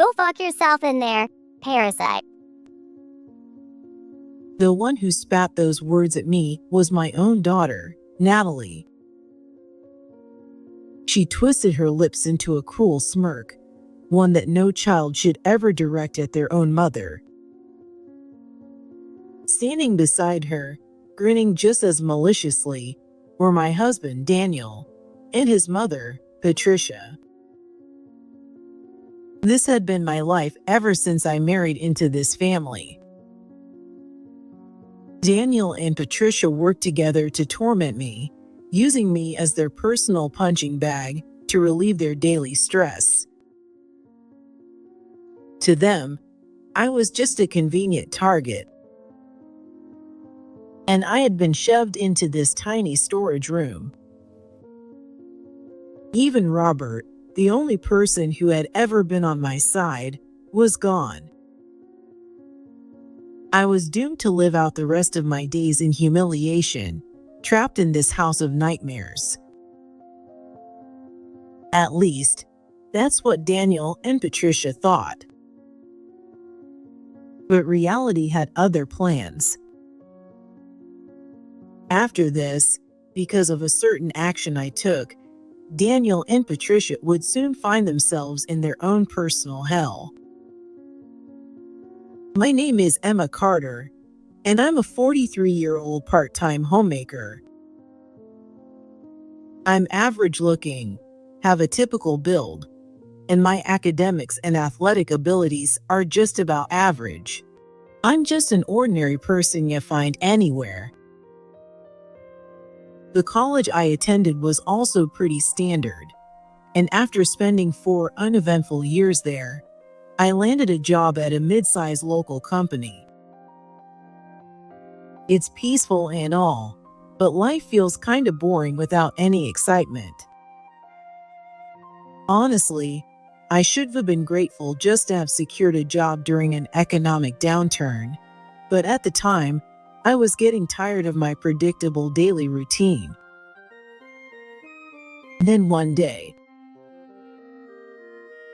Go fuck yourself in there, parasite. The one who spat those words at me was my own daughter, Natalie. She twisted her lips into a cruel smirk, one that no child should ever direct at their own mother. Standing beside her, grinning just as maliciously, were my husband, Daniel, and his mother, Patricia. This had been my life ever since I married into this family. Daniel and Patricia worked together to torment me, using me as their personal punching bag to relieve their daily stress. To them, I was just a convenient target, and I had been shoved into this tiny storage room. Even Robert, the only person who had ever been on my side, was gone. I was doomed to live out the rest of my days in humiliation, trapped in this house of nightmares. At least, that's what Daniel and Patricia thought. But reality had other plans. After this, because of a certain action I took, Daniel and Patricia would soon find themselves in their own personal hell. My name is Emma Carter, and I'm a 43-year-old part-time homemaker. I'm average-looking, have a typical build, and my academics and athletic abilities are just about average. I'm just an ordinary person you find anywhere. The college I attended was also pretty standard, and after spending 4 uneventful years there, I landed a job at a mid-sized local company. It's peaceful and all, but life feels kind of boring without any excitement. Honestly, I should have been grateful just to have secured a job during an economic downturn, but at the time, I was getting tired of my predictable daily routine. Then one day,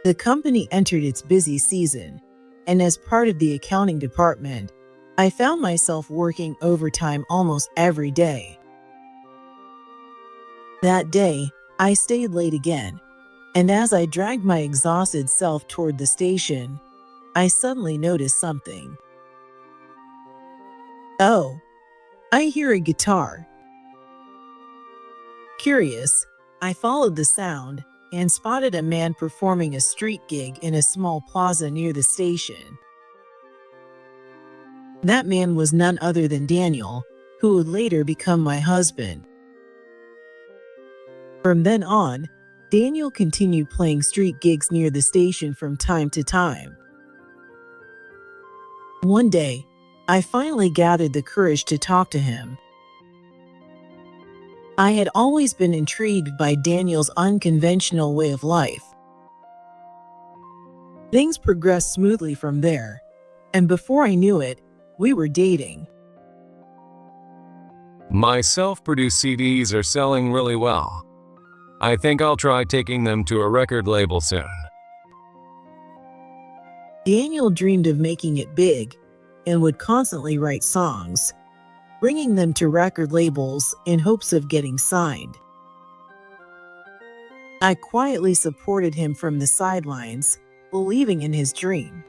the company entered its busy season, and as part of the accounting department, I found myself working overtime almost every day. That day, I stayed late again, and as I dragged my exhausted self toward the station, I suddenly noticed something. Oh, I hear a guitar. Curious, I followed the sound and spotted a man performing a street gig in a small plaza near the station. That man was none other than Daniel, who would later become my husband. From then on, Daniel continued playing street gigs near the station from time to time. One day, I finally gathered the courage to talk to him. I had always been intrigued by Daniel's unconventional way of life. Things progressed smoothly from there, and before I knew it, we were dating. My self-produced CDs are selling really well. I think I'll try taking them to a record label soon. Daniel dreamed of making it big and would constantly write songs, bringing them to record labels in hopes of getting signed. I quietly supported him from the sidelines, believing in his dream.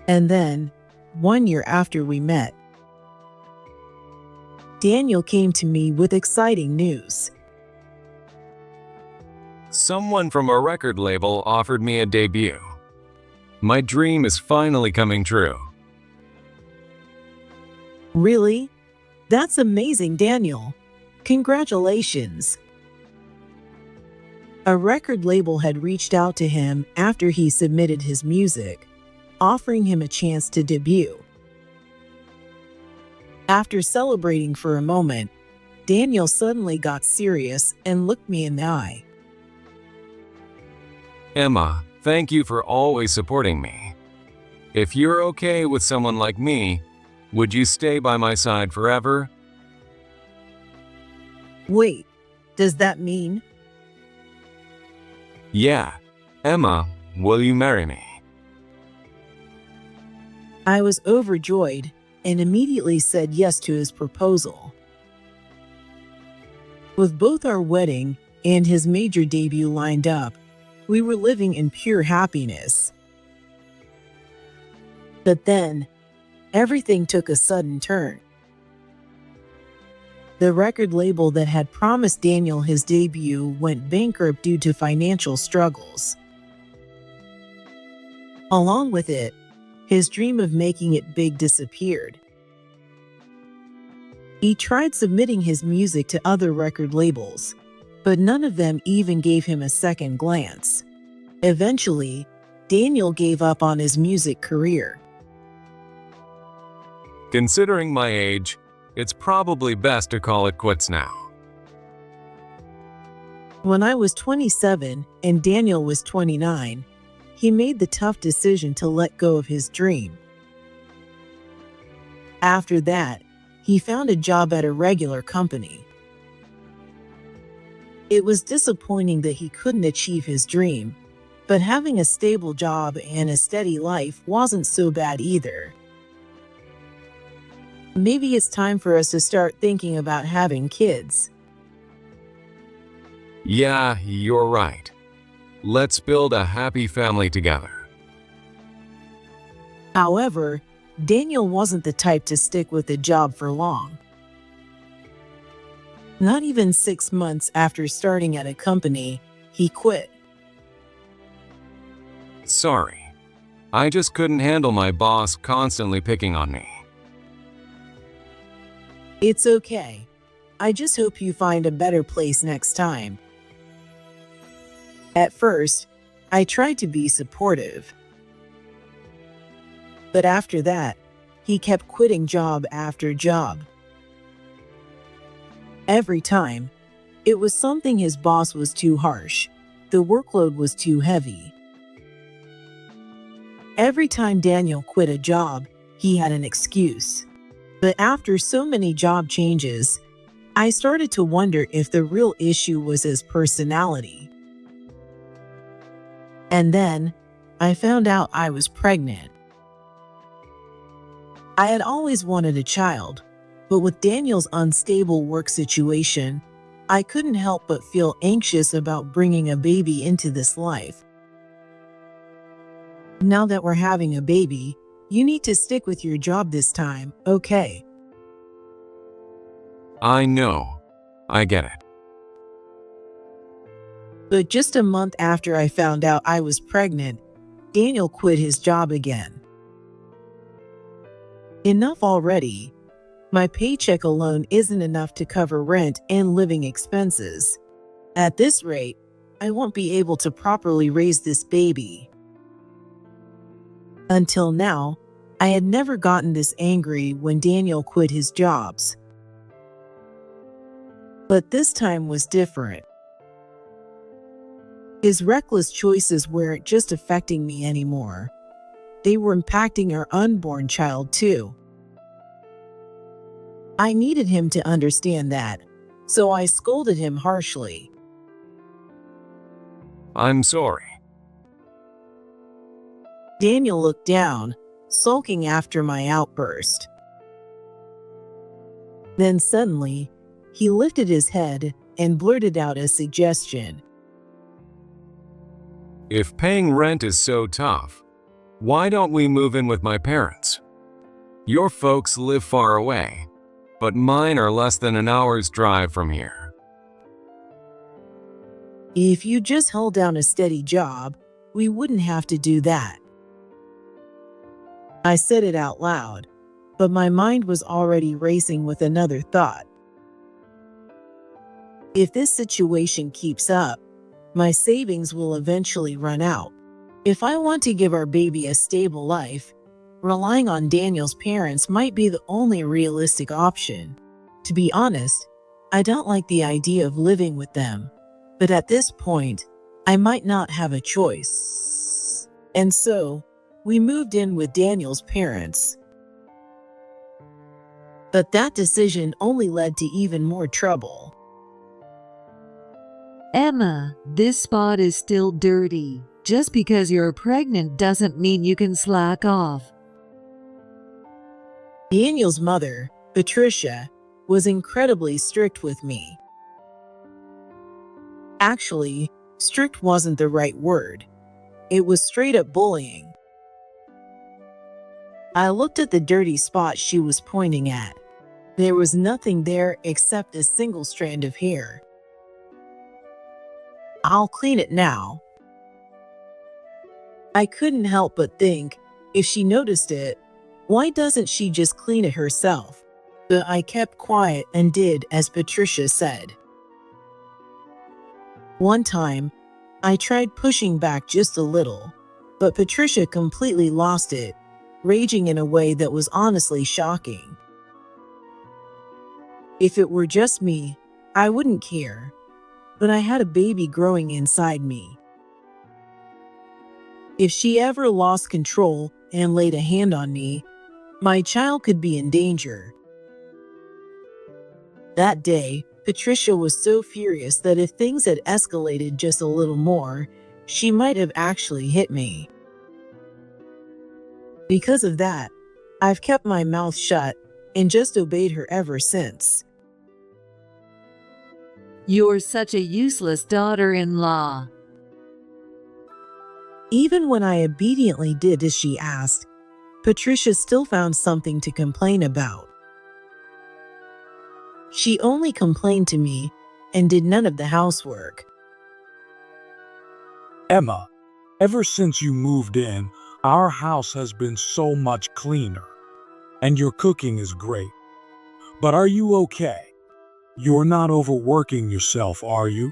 And then, 1 year after we met, Daniel came to me with exciting news. Someone from a record label offered me a debut. My dream is finally coming true. Really? That's amazing, Daniel. Congratulations. A record label had reached out to him after he submitted his music, offering him a chance to debut. After celebrating for a moment, Daniel suddenly got serious and looked me in the eye. Emma, thank you for always supporting me. If you're okay with someone like me, would you stay by my side forever? Wait, does that mean? Yeah, Emma, Will you marry me? I was overjoyed and immediately said yes to his proposal. With both our wedding and his major debut lined up, we were living in pure happiness. But then, everything took a sudden turn. The record label that had promised Daniel his debut went bankrupt due to financial struggles. Along with it, his dream of making it big disappeared. He tried submitting his music to other record labels, but none of them even gave him a second glance. Eventually, Daniel gave up on his music career. Considering my age, it's probably best to call it quits now. When I was 27 and Daniel was 29, he made the tough decision to let go of his dream. After that, he found a job at a regular company. It was disappointing that he couldn't achieve his dream, but having a stable job and a steady life wasn't so bad either. Maybe it's time for us to start thinking about having kids. Yeah, you're right. Let's build a happy family together. However, Daniel wasn't the type to stick with a job for long. Not even 6 months after starting at a company, he quit. Sorry. I just couldn't handle my boss constantly picking on me. It's okay. I just hope you find a better place next time. At first, I tried to be supportive. But after that, he kept quitting job after job. Every time, it was something his boss was too harsh. The workload was too heavy. Every time Daniel quit a job, he had an excuse. But after so many job changes, I started to wonder if the real issue was his personality. And then, I found out I was pregnant. I had always wanted a child, but with Daniel's unstable work situation, I couldn't help but feel anxious about bringing a baby into this life. Now that we're having a baby, you need to stick with your job this time, okay? I know. I get it. But just a month after I found out I was pregnant, Daniel quit his job again. Enough already. My paycheck alone isn't enough to cover rent and living expenses. At this rate, I won't be able to properly raise this baby. Until now, I had never gotten this angry when Daniel quit his jobs. But this time was different. His reckless choices weren't just affecting me anymore. They were impacting our unborn child too. I needed him to understand that, so I scolded him harshly. I'm sorry. Daniel looked down, sulking after my outburst. Then suddenly, he lifted his head and blurted out a suggestion. If paying rent is so tough, why don't we move in with my parents? Your folks live far away, but mine are less than an hour's drive from here. If you just held down a steady job, we wouldn't have to do that. I said it out loud, but my mind was already racing with another thought. If this situation keeps up, my savings will eventually run out. If I want to give our baby a stable life, relying on Daniel's parents might be the only realistic option. To be honest, I don't like the idea of living with them, but at this point, I might not have a choice. And so, we moved in with Daniel's parents. But that decision only led to even more trouble. Emma, this spot is still dirty. Just because you're pregnant doesn't mean you can slack off. Daniel's mother, Patricia, was incredibly strict with me. Actually, strict wasn't the right word. It was straight up bullying. I looked at the dirty spot she was pointing at. There was nothing there except a single strand of hair. "I'll clean it now." I couldn't help but think, if she noticed it, why doesn't she just clean it herself? But I kept quiet and did as Patricia said. One time, I tried pushing back just a little, but Patricia completely lost it, raging in a way that was honestly shocking. If it were just me, I wouldn't care, but I had a baby growing inside me. If she ever lost control and laid a hand on me, my child could be in danger. That day, Patricia was so furious that if things had escalated just a little more, she might have actually hit me. Because of that, I've kept my mouth shut and just obeyed her ever since. You're such a useless daughter-in-law. Even when I obediently did as she asked, Patricia still found something to complain about. She only complained to me and did none of the housework. Emma, ever since you moved in, our house has been so much cleaner. And your cooking is great. But are you okay? You're not overworking yourself, are you?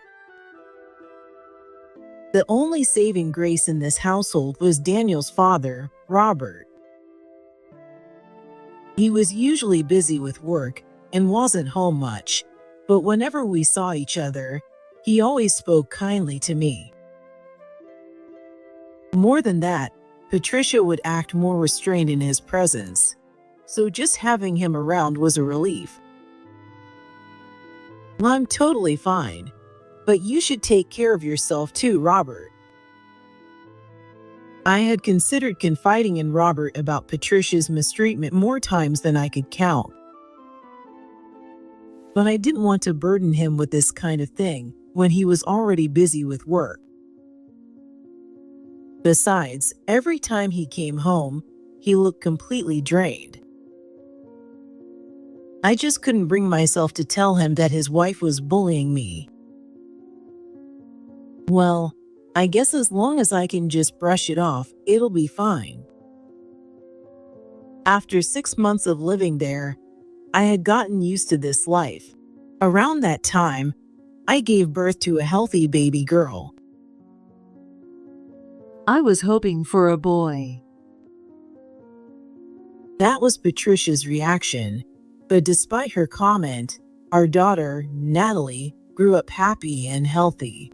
The only saving grace in this household was Daniel's father, Robert. He was usually busy with work and wasn't home much, but whenever we saw each other, he always spoke kindly to me. More than that, Patricia would act more restrained in his presence, so just having him around was a relief. "Well, I'm totally fine, but you should take care of yourself too, Robert." I had considered confiding in Robert about Patricia's mistreatment more times than I could count. But I didn't want to burden him with this kind of thing when he was already busy with work. Besides, every time he came home, he looked completely drained. I just couldn't bring myself to tell him that his wife was bullying me. Well, I guess as long as I can just brush it off, it'll be fine. After 6 months of living there, I had gotten used to this life. Around that time, I gave birth to a healthy baby girl. I was hoping for a boy. That was Patricia's reaction, but despite her comment, our daughter, Natalie, grew up happy and healthy.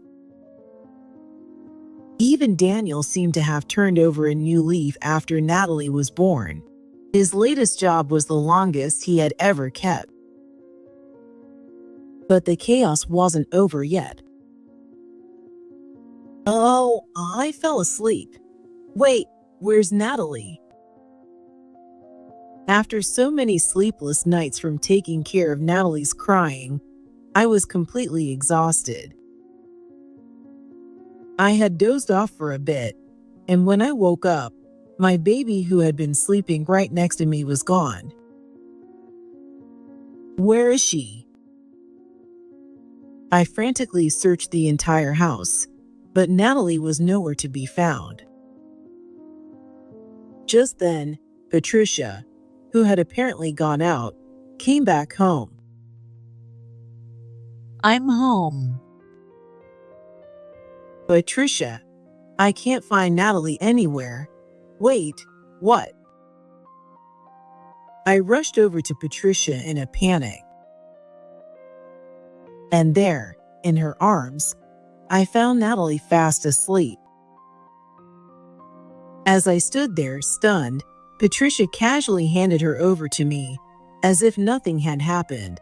Even Daniel seemed to have turned over a new leaf after Natalie was born. His latest job was the longest he had ever kept. But the chaos wasn't over yet. "Oh, I fell asleep. Wait, where's Natalie?" After so many sleepless nights from taking care of Natalie's crying, I was completely exhausted. I had dozed off for a bit, and when I woke up, my baby who had been sleeping right next to me was gone. "Where is she?" I frantically searched the entire house, but Natalie was nowhere to be found. Just then, Patricia, who had apparently gone out, came back home. I'm home. "Patricia, I can't find Natalie anywhere. Wait, what?" I rushed over to Patricia in a panic. And there, in her arms, I found Natalie fast asleep. As I stood there, stunned, Patricia casually handed her over to me, as if nothing had happened.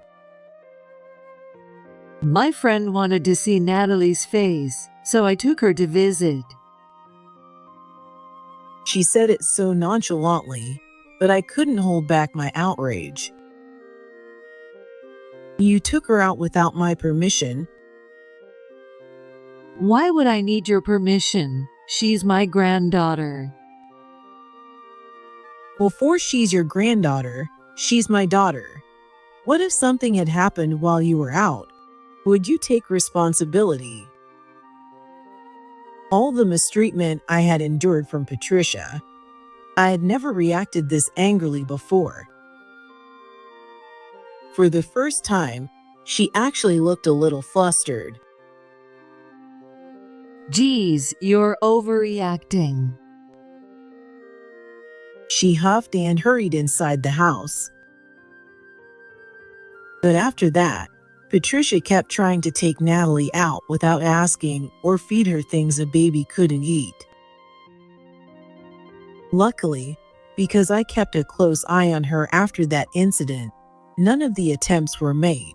My friend wanted to see Natalie's face, so I took her to visit. She said it so nonchalantly, but I couldn't hold back my outrage. You took her out without my permission. Why would I need your permission? She's my granddaughter. Before she's your granddaughter, she's my daughter. What if something had happened while you were out? Would you take responsibility? All the mistreatment I had endured from Patricia, I had never reacted this angrily before. For the first time, she actually looked a little flustered. Geez, you're overreacting. She huffed and hurried inside the house. But after that, Patricia kept trying to take Natalie out without asking or feed her things a baby couldn't eat. Luckily, because I kept a close eye on her after that incident, none of the attempts were made.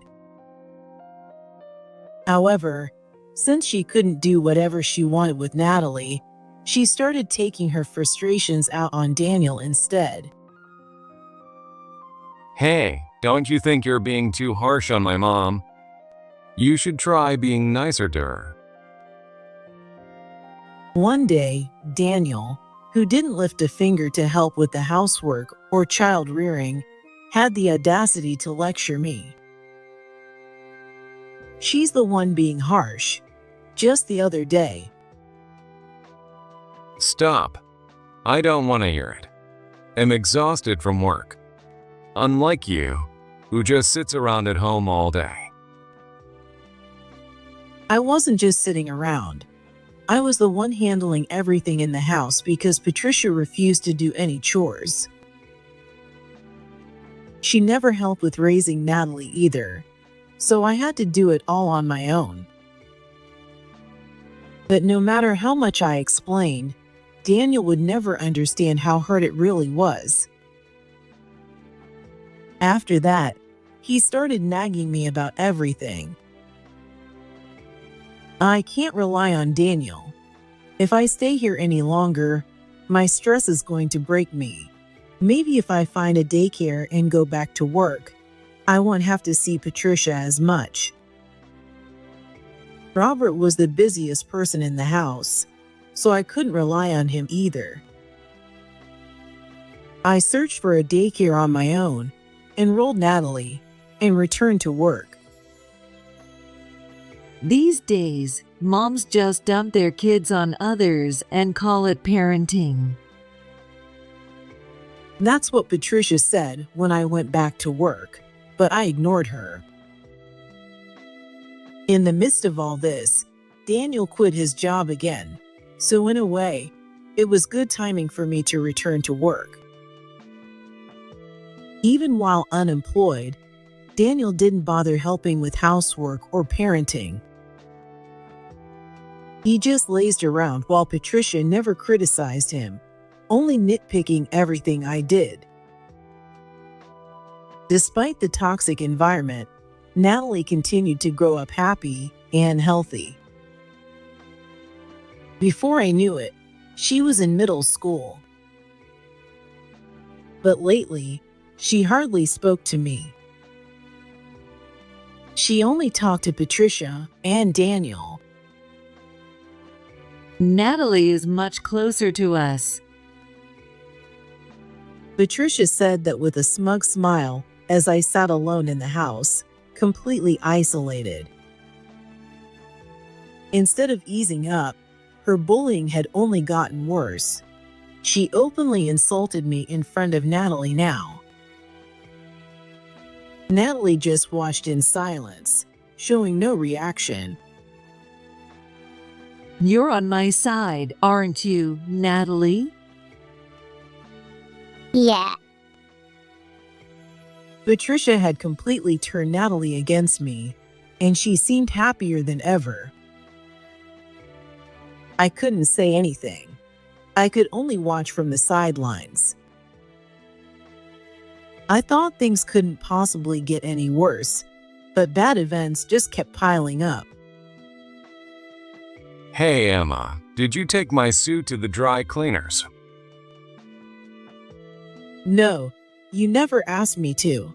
However, since she couldn't do whatever she wanted with Natalie, she started taking her frustrations out on Daniel instead. Hey, don't you think you're being too harsh on my mom? You should try being nicer to her. One day, Daniel, who didn't lift a finger to help with the housework or child rearing, had the audacity to lecture me. She's the one being harsh. Just the other day. Stop. I don't want to hear it. I'm exhausted from work. Unlike you, who just sits around at home all day. I wasn't just sitting around. I was the one handling everything in the house because Patricia refused to do any chores. She never helped with raising Natalie either, so I had to do it all on my own. But no matter how much I explained, Daniel would never understand how hard it really was. After that, he started nagging me about everything. I can't rely on Daniel. If I stay here any longer, my stress is going to break me. Maybe if I find a daycare and go back to work, I won't have to see Patricia as much. Robert was the busiest person in the house, so I couldn't rely on him either. I searched for a daycare on my own, enrolled Natalie, and returned to work. These days, moms just dump their kids on others and call it parenting. That's what Patricia said when I went back to work, but I ignored her. In the midst of all this, Daniel quit his job again, so in a way, it was good timing for me to return to work. Even while unemployed, Daniel didn't bother helping with housework or parenting. He just lazed around while Patricia never criticized him, only nitpicking everything I did. Despite the toxic environment, Natalie continued to grow up happy and healthy. Before I knew it, she was in middle school. But lately, she hardly spoke to me. She only talked to Patricia and Daniel. Natalie is much closer to us. Patricia said that with a smug smile as I sat alone in the house, completely isolated. Instead of easing up, her bullying had only gotten worse. She openly insulted me in front of Natalie now. Natalie just watched in silence, showing no reaction. You're on my side, aren't you, Natalie? Yeah. Patricia had completely turned Natalie against me, and she seemed happier than ever. I couldn't say anything. I could only watch from the sidelines. I thought things couldn't possibly get any worse, but bad events just kept piling up. Hey Emma, did you take my suit to the dry cleaners? No, you never asked me to.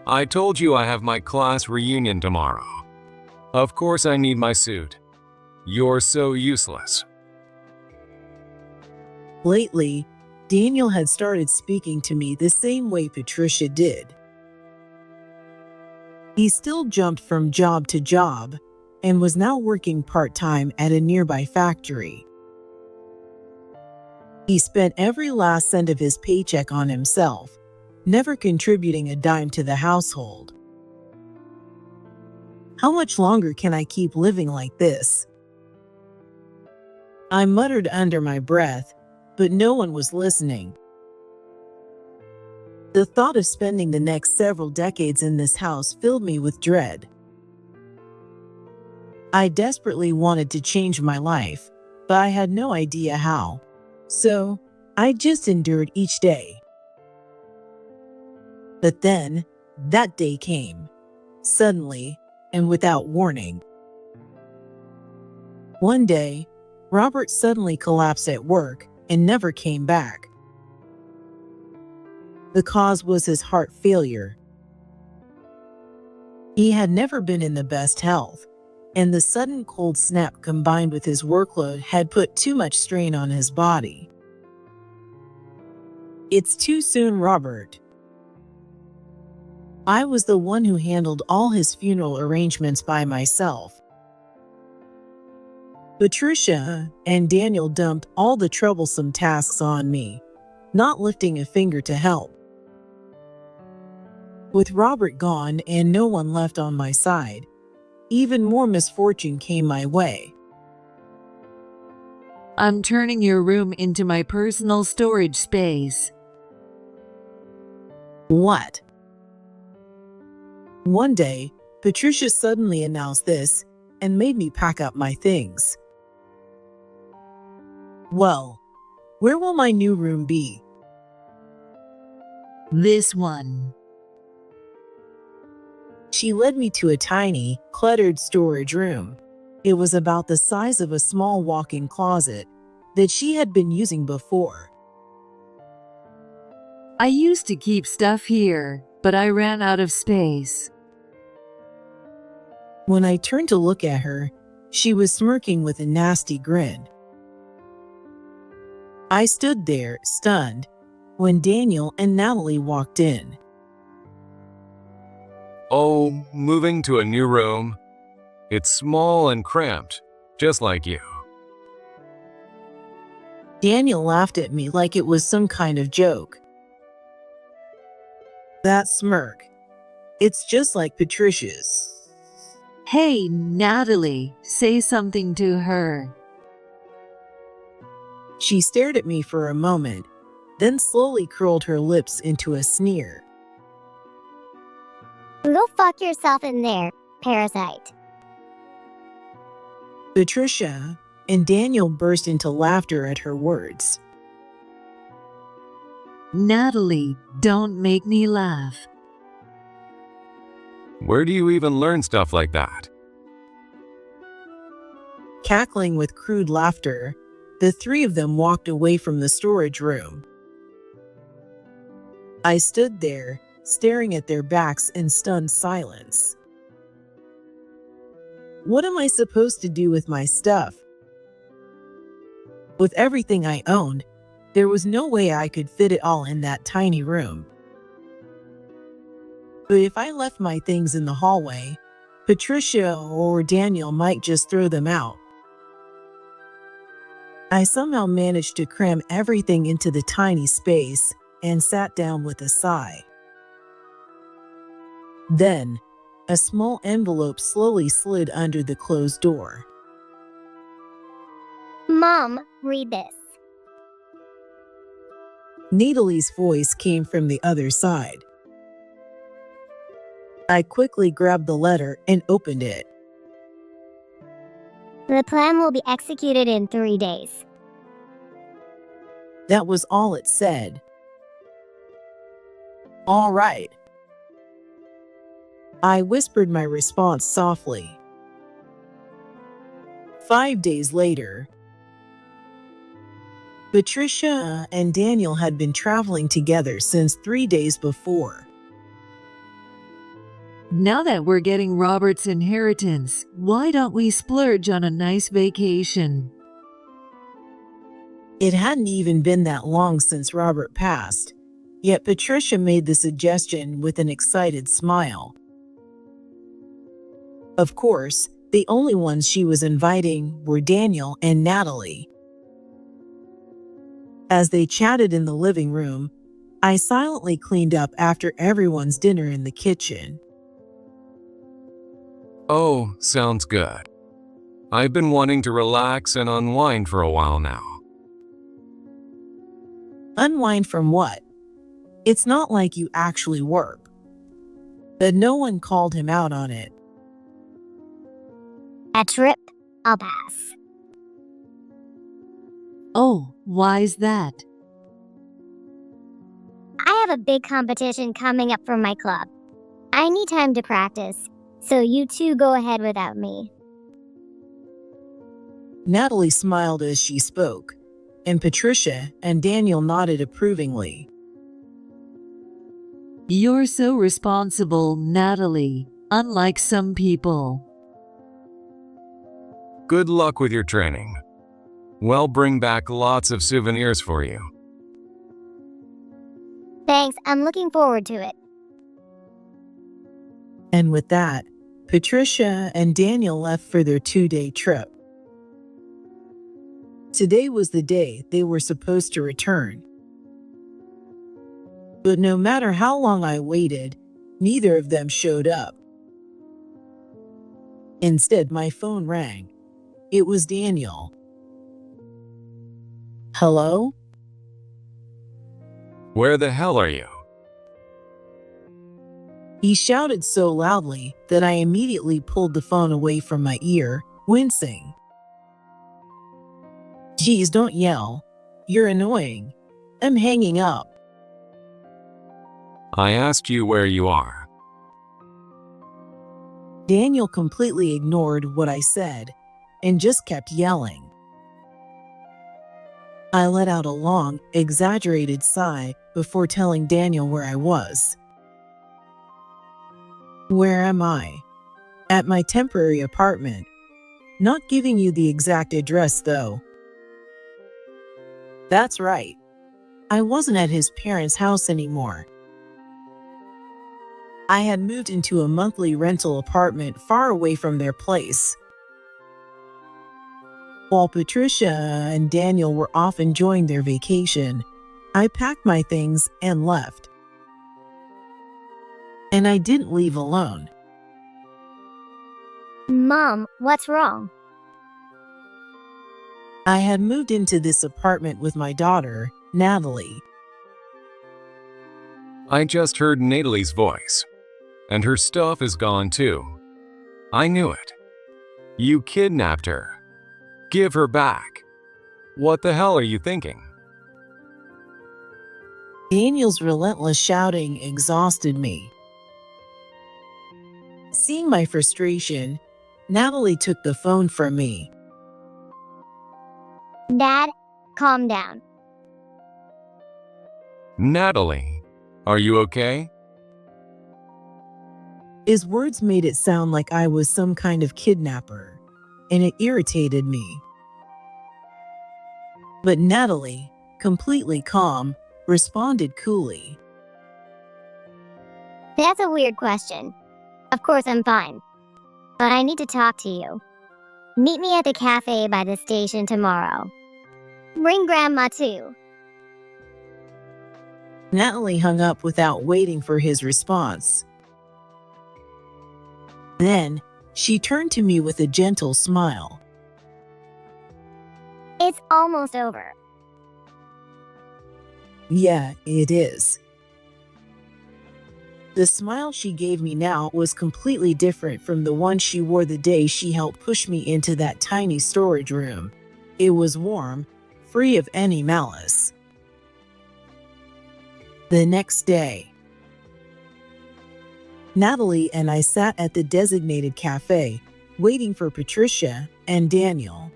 I told you I have my class reunion tomorrow. Of course I need my suit. You're so useless. Lately, Daniel had started speaking to me the same way Patricia did. He still jumped from job to job and was now working part-time at a nearby factory. He spent every last cent of his paycheck on himself, never contributing a dime to the household. How much longer can I keep living like this? I muttered under my breath, but no one was listening. The thought of spending the next several decades in this house filled me with dread. I desperately wanted to change my life, but I had no idea how. So, I just endured each day. But then, that day came, suddenly and without warning. One day, Robert suddenly collapsed at work and never came back. The cause was his heart failure. He had never been in the best health, and the sudden cold snap combined with his workload had put too much strain on his body. It's too soon, Robert. I was the one who handled all his funeral arrangements by myself. Patricia and Daniel dumped all the troublesome tasks on me, not lifting a finger to help. With Robert gone and no one left on my side, even more misfortune came my way. I'm turning your room into my personal storage space. What? One day, Patricia suddenly announced this and made me pack up my things. Well, where will my new room be? This one. She led me to a tiny, cluttered storage room. It was about the size of a small walk-in closet that she had been using before. I used to keep stuff here, but I ran out of space. When I turned to look at her, she was smirking with a nasty grin. I stood there, stunned, when Daniel and Natalie walked in. Oh, moving to a new room? It's small and cramped, just like you. Daniel laughed at me like it was some kind of joke. That smirk, it's just like Patricia's. Hey, Natalie, say something to her. She stared at me for a moment, then slowly curled her lips into a sneer. Go fuck yourself in there, parasite. Patricia and Daniel burst into laughter at her words. Natalie, don't make me laugh. Where do you even learn stuff like that? Cackling with crude laughter, the three of them walked away from the storage room. I stood there, staring at their backs in stunned silence. What am I supposed to do with my stuff? With everything I owned, there was no way I could fit it all in that tiny room. But if I left my things in the hallway, Patricia or Daniel might just throw them out. I somehow managed to cram everything into the tiny space and sat down with a sigh. Then, a small envelope slowly slid under the closed door. Mom, read this. Natalie's voice came from the other side. I quickly grabbed the letter and opened it. The plan will be executed in 3 days. That was all it said. All right. I whispered my response softly. 5 days later. Patricia and Daniel had been traveling together since 3 days before. Now that we're getting Robert's inheritance, why don't we splurge on a nice vacation? It hadn't even been that long since Robert passed, yet Patricia made the suggestion with an excited smile. Of course, the only ones she was inviting were Daniel and Natalie. As they chatted in the living room, I silently cleaned up after everyone's dinner in the kitchen. Oh, sounds good. I've been wanting to relax and unwind for a while now. Unwind from what? It's not like you actually work. But no one called him out on it. A trip? I'll pass. Oh, why's that? I have a big competition coming up for my club. I need time to practice, so you two go ahead without me. Natalie smiled as she spoke, and Patricia and Daniel nodded approvingly. You're so responsible, Natalie, unlike some people. Good luck with your training. We'll bring back lots of souvenirs for you. Thanks, I'm looking forward to it. And with that, Patricia and Daniel left for their 2-day trip. Today was the day they were supposed to return. But no matter how long I waited, neither of them showed up. Instead, my phone rang. It was Daniel. Hello? Where the hell are you? He shouted so loudly that I immediately pulled the phone away from my ear, wincing. Geez, don't yell. You're annoying. I'm hanging up. I asked you where you are. Daniel completely ignored what I said and just kept yelling. I let out a long, exaggerated sigh before telling Daniel where I was. Where am I? At my temporary apartment. Not giving you the exact address, though. That's right. I wasn't at his parents' house anymore. I had moved into a monthly rental apartment far away from their place. While Patricia and Daniel were off enjoying their vacation, I packed my things and left. And I didn't leave alone. Mom, what's wrong? I had moved into this apartment with my daughter, Natalie. I just heard Natalie's voice. And her stuff is gone too. I knew it. You kidnapped her. Give her back. What the hell are you thinking? Daniel's relentless shouting exhausted me. Seeing my frustration, Natalie took the phone from me. Dad, calm down. Natalie, are you okay? His words made it sound like I was some kind of kidnapper, and it irritated me. But Natalie, completely calm, responded coolly. That's a weird question. Of course I'm fine. But I need to talk to you. Meet me at the cafe by the station tomorrow. Bring Grandma too. Natalie hung up without waiting for his response. Then, she turned to me with a gentle smile. It's almost over. Yeah, it is. The smile she gave me now was completely different from the one she wore the day she helped push me into that tiny storage room. It was warm, free of any malice. The next day, Natalie and I sat at the designated cafe, waiting for Patricia and Daniel.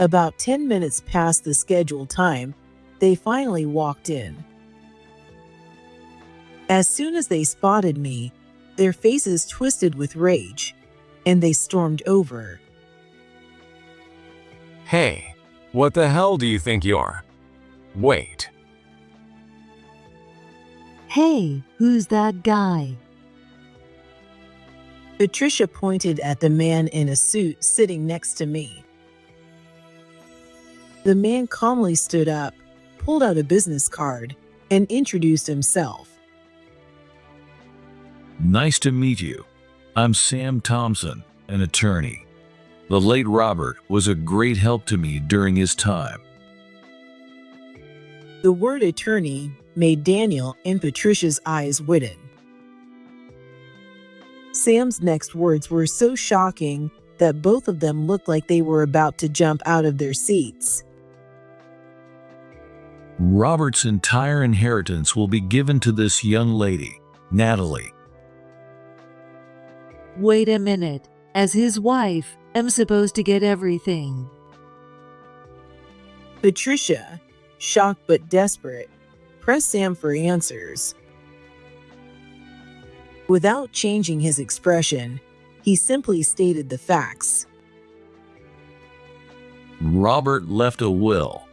About 10 minutes past the scheduled time, they finally walked in. As soon as they spotted me, their faces twisted with rage, and they stormed over. Hey, what the hell do you think you're? Wait. Hey, who's that guy? Patricia pointed at the man in a suit sitting next to me. The man calmly stood up, pulled out a business card, and introduced himself. Nice to meet you. I'm Sam Thompson, an attorney. The late Robert was a great help to me during his time. The word attorney made Daniel and Patricia's eyes widen. Sam's next words were so shocking that both of them looked like they were about to jump out of their seats. Robert's entire inheritance will be given to this young lady, Natalie. Wait a minute. As his wife, I'm supposed to get everything. Patricia, shocked but desperate, pressed Sam for answers. Without changing his expression, he simply stated the facts. Robert left a will.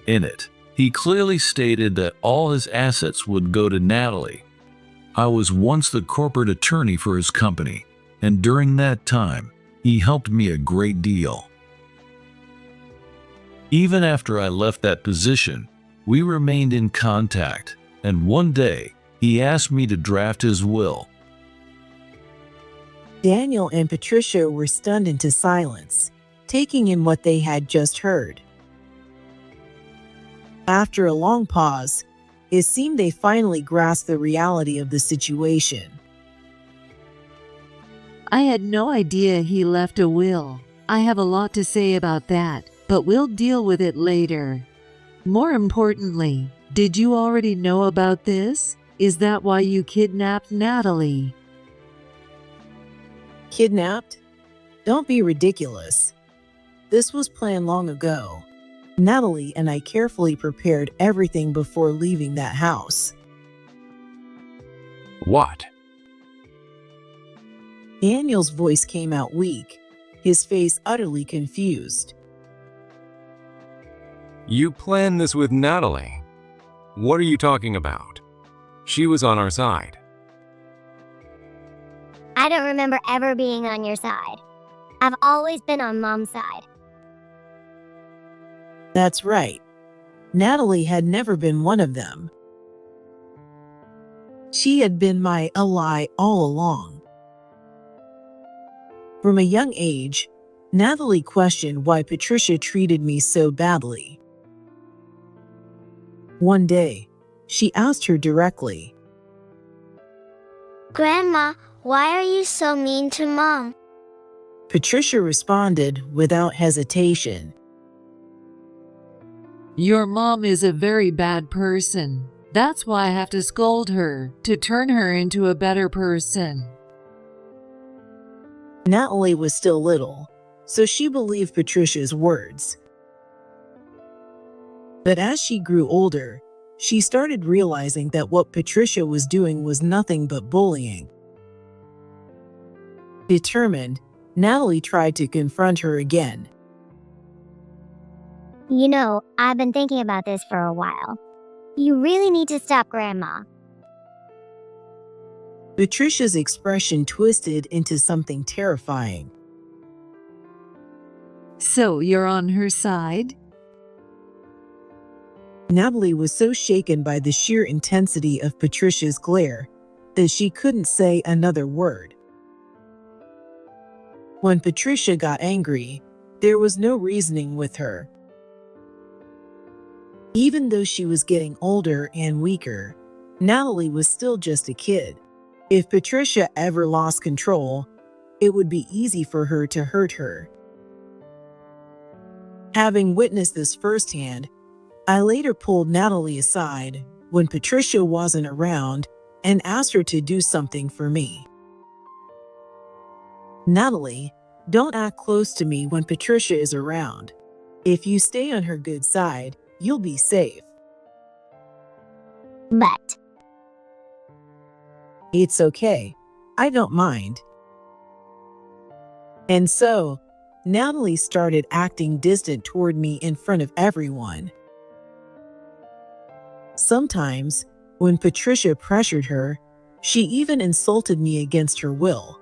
In it, he clearly stated that all his assets would go to Natalie. I was once the corporate attorney for his company, and during that time, he helped me a great deal. Even after I left that position, we remained in contact, and one day, he asked me to draft his will. Daniel and Patricia were stunned into silence, taking in what they had just heard. After a long pause, it seemed they finally grasped the reality of the situation. I had no idea he left a will. I have a lot to say about that, but we'll deal with it later. More importantly, did you already know about this? Is that why you kidnapped Natalie? Kidnapped? Don't be ridiculous. This was planned long ago. Natalie and I carefully prepared everything before leaving that house. What? Daniel's voice came out weak, his face utterly confused. You planned this with Natalie? What are you talking about? She was on our side. I don't remember ever being on your side. I've always been on Mom's side. That's right. Natalie had never been one of them. She had been my ally all along. From a young age, Natalie questioned why Patricia treated me so badly. One day, she asked her directly, Grandma, why are you so mean to Mom? Patricia responded without hesitation. Your mom is a very bad person. That's why I have to scold her, to turn her into a better person. Natalie was still little, so she believed Patricia's words. But as she grew older, she started realizing that what Patricia was doing was nothing but bullying. Determined, Natalie tried to confront her again. You know, I've been thinking about this for a while. You really need to stop Grandma. Patricia's expression twisted into something terrifying. So you're on her side? Natalie was so shaken by the sheer intensity of Patricia's glare that she couldn't say another word. When Patricia got angry, there was no reasoning with her. Even though she was getting older and weaker, Natalie was still just a kid. If Patricia ever lost control, it would be easy for her to hurt her. Having witnessed this firsthand, I later pulled Natalie aside when Patricia wasn't around and asked her to do something for me. Natalie, don't act close to me when Patricia is around. If you stay on her good side, you'll be safe. But It's okay. I don't mind. And so, Natalie started acting distant toward me in front of everyone. Sometimes, when Patricia pressured her, she even insulted me against her will.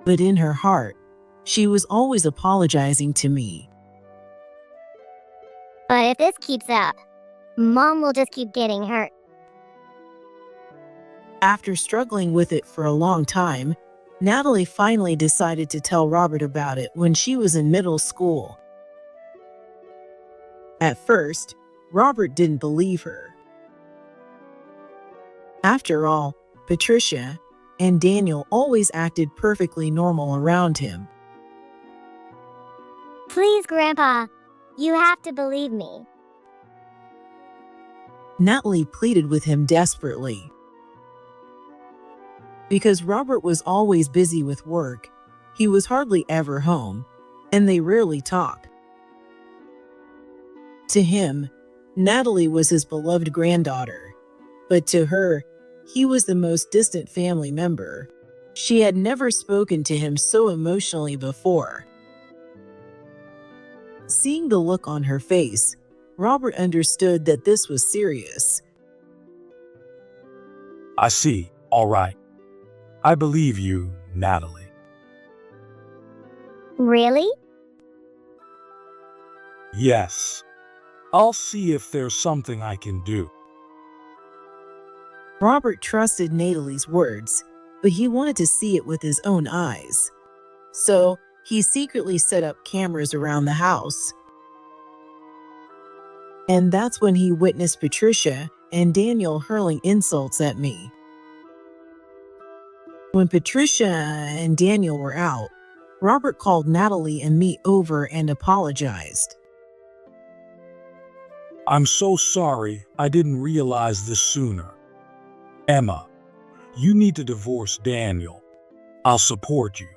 But in her heart, she was always apologizing to me. But if this keeps up, Mom will just keep getting hurt. After struggling with it for a long time, Natalie finally decided to tell Robert about it when she was in middle school. At first, Robert didn't believe her. After all, Patricia and Daniel always acted perfectly normal around him. Please, Grandpa, you have to believe me. Natalie pleaded with him desperately. Because Robert was always busy with work, he was hardly ever home, and they rarely talked. To him, Natalie was his beloved granddaughter, but to her, he was the most distant family member. She had never spoken to him so emotionally before. Seeing the look on her face, Robert understood that this was serious. I see. All right. I believe you, Natalie. Really? Yes. I'll see if there's something I can do. Robert trusted Natalie's words, but he wanted to see it with his own eyes. So, he secretly set up cameras around the house. And that's when he witnessed Patricia and Daniel hurling insults at me. When Patricia and Daniel were out, Robert called Natalie and me over and apologized. I'm so sorry I didn't realize this sooner. Emma, you need to divorce Daniel. I'll support you.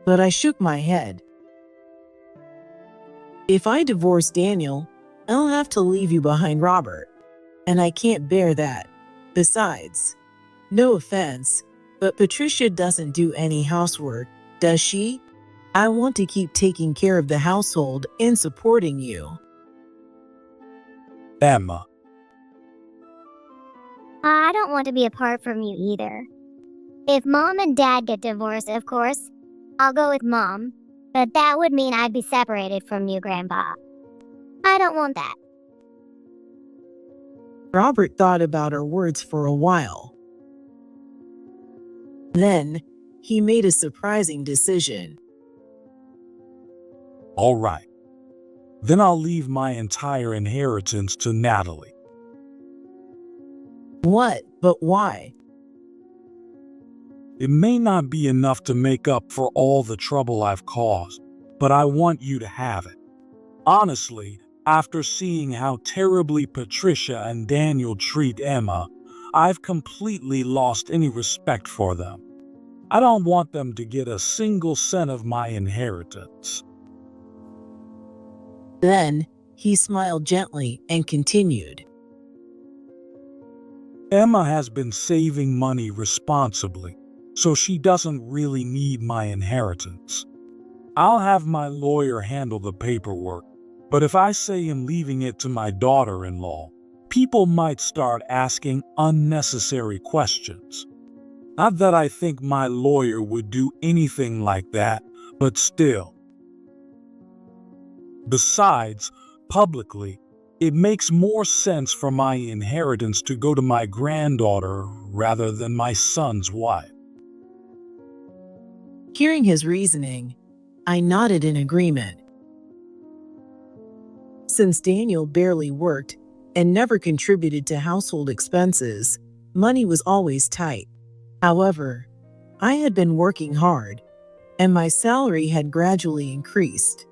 But I shook my head. If I divorce Daniel, I'll have to leave you behind, Robert, and I can't bear that. Besides, no offense, but Patricia doesn't do any housework, does she? I want to keep taking care of the household and supporting you. Emma, I don't want to be apart from you either. If Mom and Dad get divorced, of course, I'll go with Mom. But that would mean I'd be separated from you, Grandpa. I don't want that. Robert thought about her words for a while. Then, he made a surprising decision. all right. Then I'll leave my entire inheritance to Natalie. What? But why? It may not be enough to make up for all the trouble I've caused, but I want you to have it. Honestly, after seeing how terribly Patricia and Daniel treat Emma, I've completely lost any respect for them. I don't want them to get a single cent of my inheritance. Then, he smiled gently and continued. Emma has been saving money responsibly, so she doesn't really need my inheritance. I'll have my lawyer handle the paperwork, but if I say I'm leaving it to my daughter-in-law, people might start asking unnecessary questions. Not that I think my lawyer would do anything like that, but still. Besides, publicly, it makes more sense for my inheritance to go to my granddaughter rather than my son's wife. Hearing his reasoning, I nodded in agreement. Since Daniel barely worked and never contributed to household expenses, money was always tight. However, I had been working hard, and my salary had gradually increased.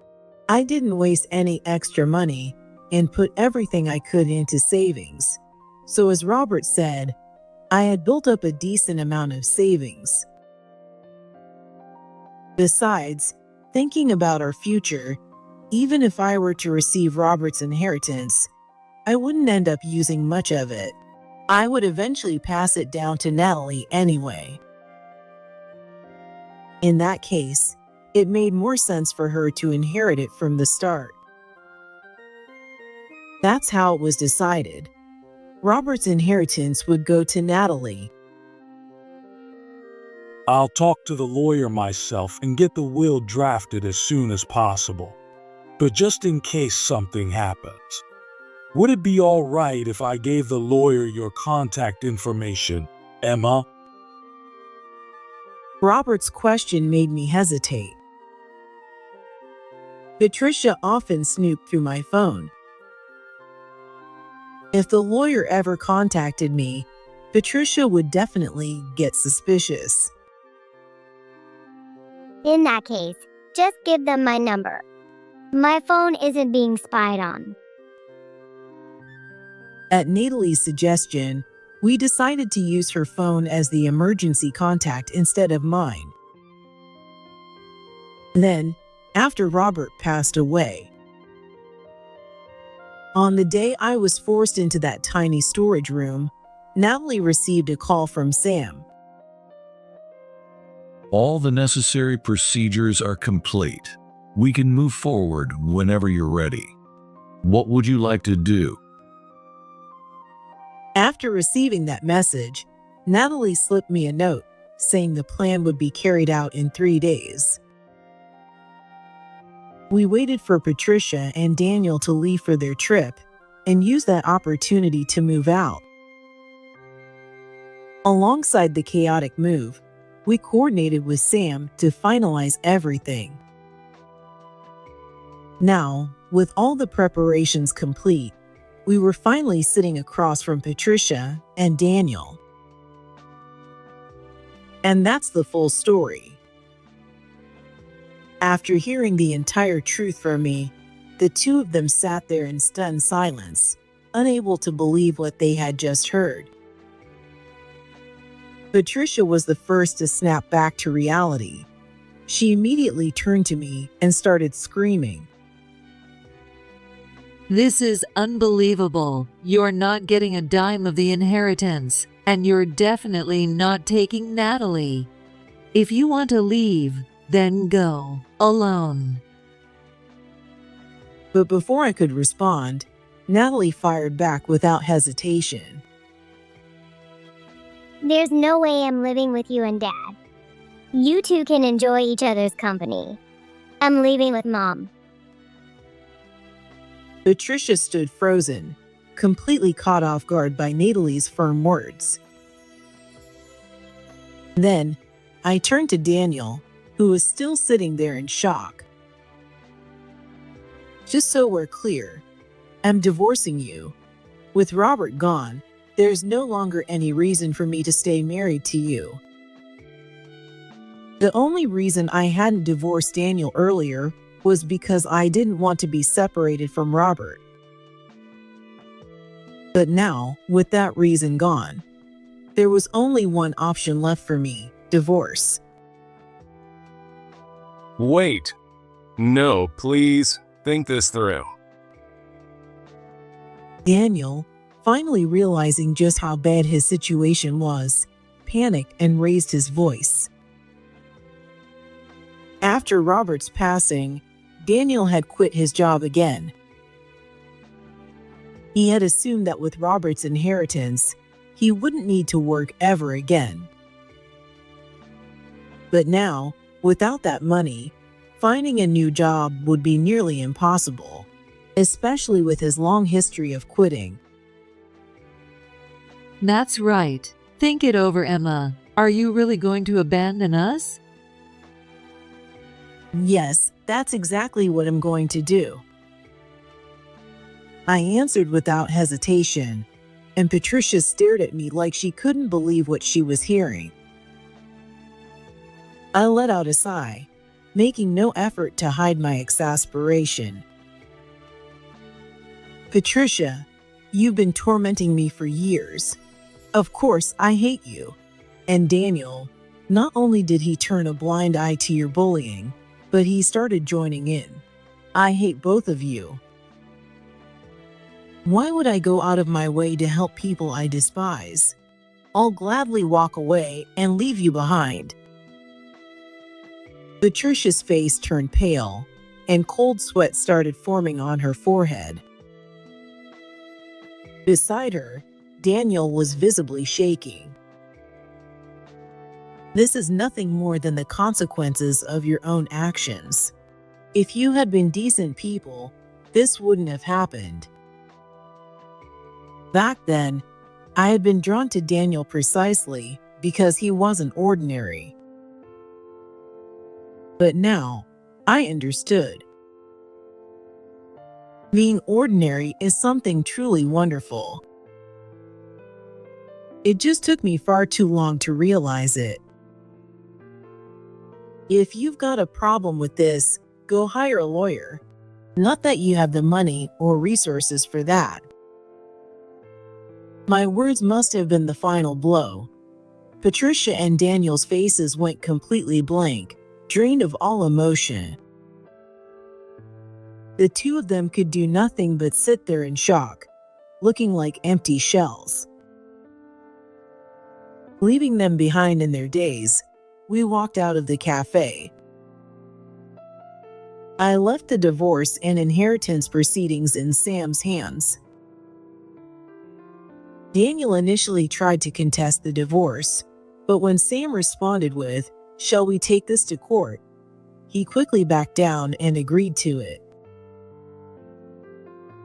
I didn't waste any extra money and put everything I could into savings. So as Robert said, I had built up a decent amount of savings. Besides, Thinking about our future, even if I were to receive Robert's inheritance, I wouldn't end up using much of it. I would eventually pass it down to Natalie anyway. In that case, it made more sense for her to inherit it from the start. That's how it was decided. Robert's inheritance would go to Natalie. I'll talk to the lawyer myself and get the will drafted as soon as possible. But just in case something happens, would it be all right if I gave the lawyer your contact information, Emma? Robert's question made me hesitate. Patricia often snooped through my phone. If the lawyer ever contacted me, Patricia would definitely get suspicious. In that case, just give them my number. My phone isn't being spied on. At Natalie's suggestion, we decided to use her phone as the emergency contact instead of mine. Then, after Robert passed away, on the day I was forced into that tiny storage room, Natalie received a call from Sam. All the necessary procedures are complete. We can move forward whenever you're ready. What would you like to do? After receiving that message, Natalie slipped me a note saying the plan would be carried out in 3 days. We waited for Patricia and Daniel to leave for their trip and used that opportunity to move out. Alongside the chaotic move, we coordinated with Sam to finalize everything. Now, with all the preparations complete, we were finally sitting across from Patricia and Daniel. And that's the full story. After hearing the entire truth from me, the two of them sat there in stunned silence, unable to believe what they had just heard. Patricia was the first to snap back to reality. She immediately turned to me and started screaming. This is unbelievable. You're not getting a dime of the inheritance, and you're definitely not taking Natalie. If you want to leave, then go alone. But before I could respond, Natalie fired back without hesitation. There's no way I'm living with you and Dad. You two can enjoy each other's company. I'm leaving with Mom. Patricia stood frozen, completely caught off guard by Natalie's firm words. Then, I turned to Daniel, who was still sitting there in shock. Just so we're clear, I'm divorcing you. With Robert gone, there's no longer any reason for me to stay married to you. The only reason I hadn't divorced Daniel earlier was because I didn't want to be separated from Robert. But now, with that reason gone, there was only one option left for me: divorce. Wait. No, please. Think this through. Daniel, finally realizing just how bad his situation was, panicked and raised his voice. After Robert's passing, Daniel had quit his job again. He had assumed that with Robert's inheritance, he wouldn't need to work ever again. But now, without that money, finding a new job would be nearly impossible, especially with his long history of quitting. That's right. Think it over, Emma. Are you really going to abandon us? Yes, that's exactly what I'm going to do. I answered without hesitation, and Patricia stared at me like she couldn't believe what she was hearing. I let out a sigh, making no effort to hide my exasperation. Patricia, you've been tormenting me for years. Of course, I hate you. And Daniel, not only did he turn a blind eye to your bullying, but he started joining in. I hate both of you. Why would I go out of my way to help people I despise? I'll gladly walk away and leave you behind. Patricia's face turned pale, and cold sweat started forming on her forehead. Beside her, Daniel was visibly shaking. This is nothing more than the consequences of your own actions. If you had been decent people, this wouldn't have happened. Back then, I had been drawn to Daniel precisely because he wasn't ordinary. But now, I understood. Being ordinary is something truly wonderful. It just took me far too long to realize it. If you've got a problem with this, go hire a lawyer. Not that you have the money or resources for that. My words must have been the final blow. Patricia and Daniel's faces went completely blank, drained of all emotion. The two of them could do nothing but sit there in shock, looking like empty shells. Leaving them behind in their daze, we walked out of the cafe. I left the divorce and inheritance proceedings in Sam's hands. Daniel initially tried to contest the divorce, but when Sam responded with, "Shall we take this to court?" he quickly backed down and agreed to it.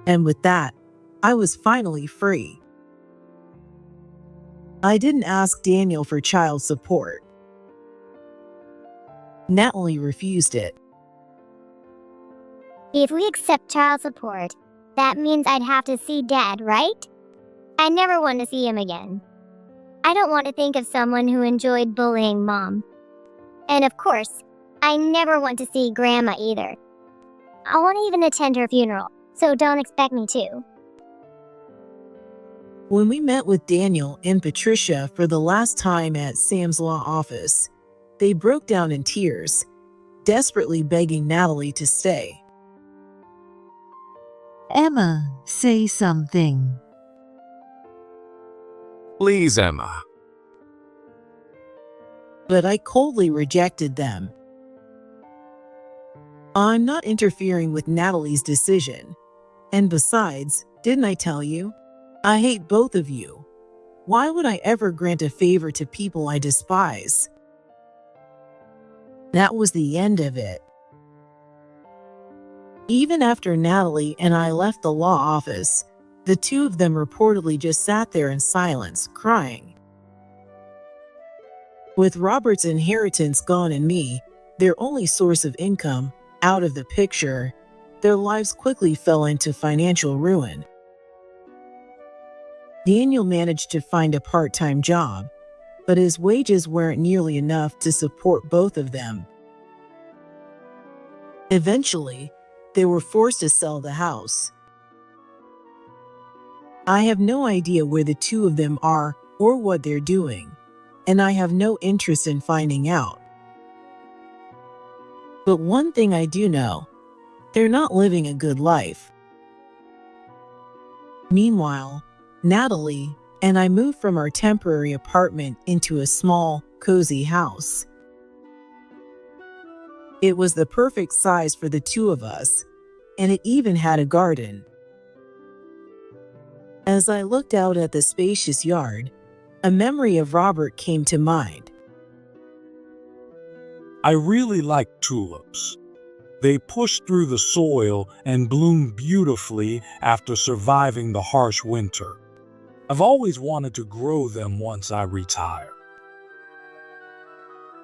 And with that, I was finally free. I didn't ask Daniel for child support. Natalie refused it. If we accept child support, that means I'd have to see Dad, right? I never want to see him again. I don't want to think of someone who enjoyed bullying Mom. And of course, I never want to see Grandma either. I won't even attend her funeral, so don't expect me to. When we met with Daniel and Patricia for the last time at Sam's law office, they broke down in tears, desperately begging Natalie to stay. Emma, say something. Please, Emma. But I coldly rejected them. I'm not interfering with Natalie's decision. And besides, didn't I tell you? I hate both of you. Why would I ever grant a favor to people I despise? That was the end of it. Even after Natalie and I left the law office, the two of them reportedly just sat there in silence, crying. With Robert's inheritance gone and me, their only source of income, out of the picture, their lives quickly fell into financial ruin. Daniel managed to find a part-time job, but his wages weren't nearly enough to support both of them. Eventually, they were forced to sell the house. I have no idea where the two of them are or what they're doing, and I have no interest in finding out. But one thing I do know, they're not living a good life. Meanwhile, Natalie and I moved from our temporary apartment into a small, cozy house. It was the perfect size for the two of us, and it even had a garden. As I looked out at the spacious yard, a memory of Robert came to mind. I really like tulips. They push through the soil and bloom beautifully after surviving the harsh winter. I've always wanted to grow them once I retire.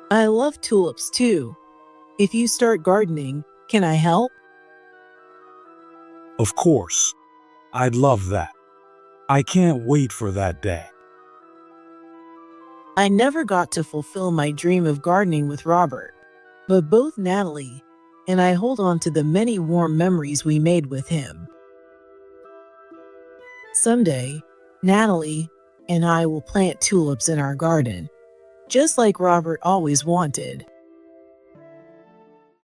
I love tulips too. If you start gardening, can I help? Of course. I'd love that. I can't wait for that day. I never got to fulfill my dream of gardening with Robert, but both Natalie and I hold on to the many warm memories we made with him. Someday, Natalie and I will plant tulips in our garden, just like Robert always wanted.